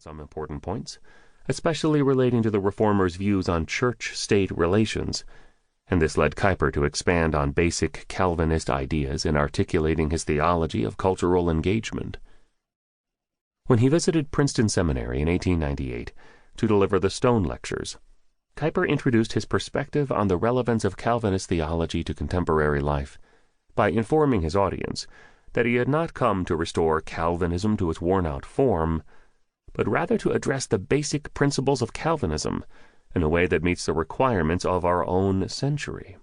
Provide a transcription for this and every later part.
some important points, especially relating to the Reformers' views on church-state relations, and this led Kuyper to expand on basic Calvinist ideas in articulating his theology of cultural engagement. When he visited Princeton Seminary in 1898 to deliver the Stone Lectures, Kuyper introduced his perspective on the relevance of Calvinist theology to contemporary life by informing his audience that he had not come to restore Calvinism to its worn-out form, but rather to address the basic principles of Calvinism in a way that meets the requirements of our own century.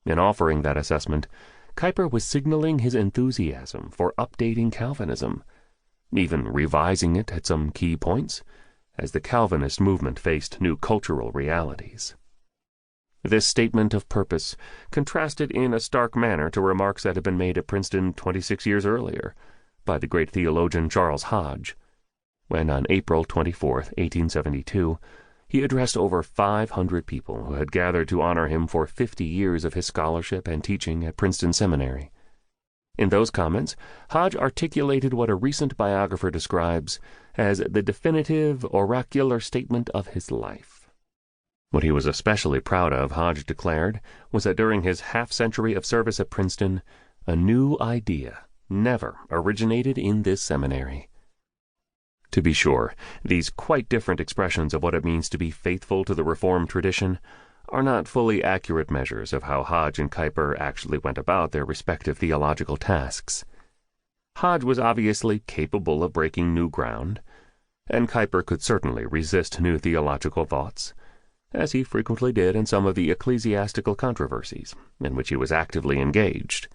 In offering that assessment, Kuyper was signaling his enthusiasm for updating Calvinism, even revising it at some key points, as the Calvinist movement faced new cultural realities. This statement of purpose contrasted in a stark manner to remarks that had been made at Princeton 26 years earlier by the great theologian Charles Hodge, when on April 24, 1872, he addressed over 500 people who had gathered to honor him for 50 years of his scholarship and teaching at Princeton Seminary. In those comments, Hodge articulated what a recent biographer describes as the definitive, oracular statement of his life. What he was especially proud of, Hodge declared, was that during his half-century of service at Princeton, a new idea never originated in this seminary. To be sure, these quite different expressions of what it means to be faithful to the Reformed tradition are not fully accurate measures of how Hodge and Kuyper actually went about their respective theological tasks. Hodge was obviously capable of breaking new ground, and Kuyper could certainly resist new theological thoughts, as he frequently did in some of the ecclesiastical controversies in which he was actively engaged.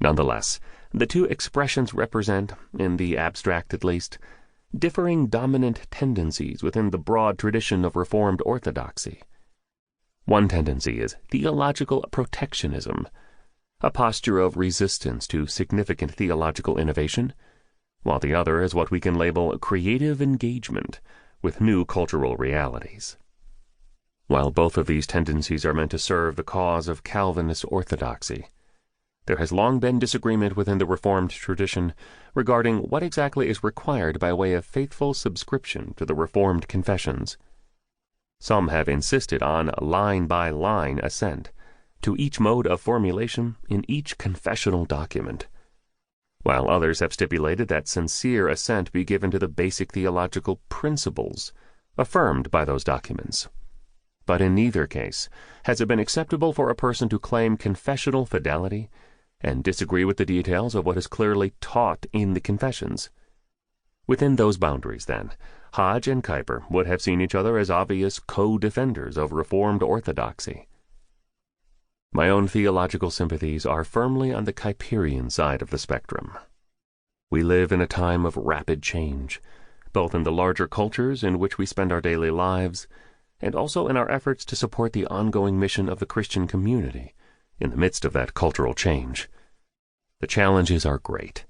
Nonetheless, the two expressions represent, in the abstract at least, differing dominant tendencies within the broad tradition of Reformed orthodoxy. One tendency is theological protectionism, a posture of resistance to significant theological innovation, while the other is what we can label creative engagement with new cultural realities. While both of these tendencies are meant to serve the cause of Calvinist orthodoxy, there has long been disagreement within the Reformed tradition regarding what exactly is required by way of faithful subscription to the Reformed confessions. Some have insisted on line-by-line assent to each mode of formulation in each confessional document, while others have stipulated that sincere assent be given to the basic theological principles affirmed by those documents. But in neither case has it been acceptable for a person to claim confessional fidelity and disagree with the details of what is clearly taught in the confessions. Within those boundaries, then, Hodge and Kuyper would have seen each other as obvious co-defenders of Reformed orthodoxy. My own theological sympathies are firmly on the Kuyperian side of the spectrum. We live in a time of rapid change, both in the larger cultures in which we spend our daily lives, and also in our efforts to support the ongoing mission of the Christian community in the midst of that cultural change. The challenges are great,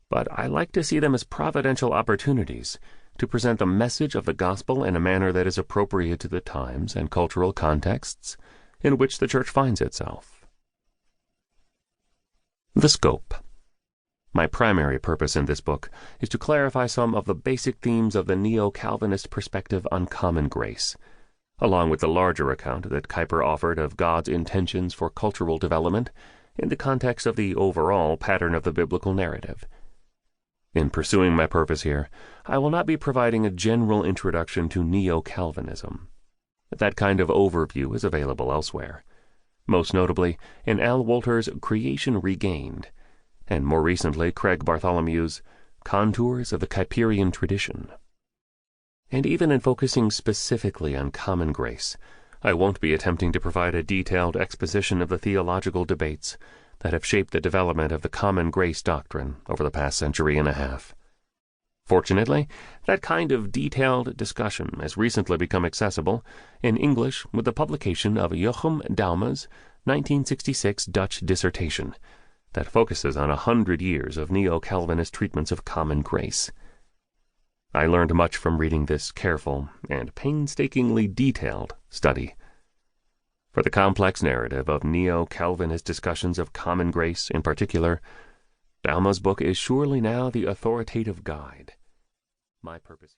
but I like to see them as providential opportunities to present the message of the gospel in a manner that is appropriate to the times and cultural contexts in which the church finds itself. The scope. My primary purpose in this book is to clarify some of the basic themes of the neo-Calvinist perspective on common grace, along with the larger account that Kuyper offered of God's intentions for cultural development in the context of the overall pattern of the biblical narrative. In pursuing my purpose here, I will not be providing a general introduction to neo-Calvinism. That kind of overview is available elsewhere, most notably in Al Wolter's Creation Regained, and more recently Craig Bartholomew's Contours of the Kuyperian Tradition. And even in focusing specifically on common grace, I won't be attempting to provide a detailed exposition of the theological debates that have shaped the development of the common grace doctrine over the past century and a half. Fortunately, that kind of detailed discussion has recently become accessible in English with the publication of Jochem Douwma's 1966 Dutch dissertation that focuses on 100 years of neo-Calvinist treatments of common grace. I learned much from reading this careful and painstakingly detailed study. For the complex narrative of neo-Calvinist discussions of common grace in particular, Douwma's book is surely now the authoritative guide. My purpose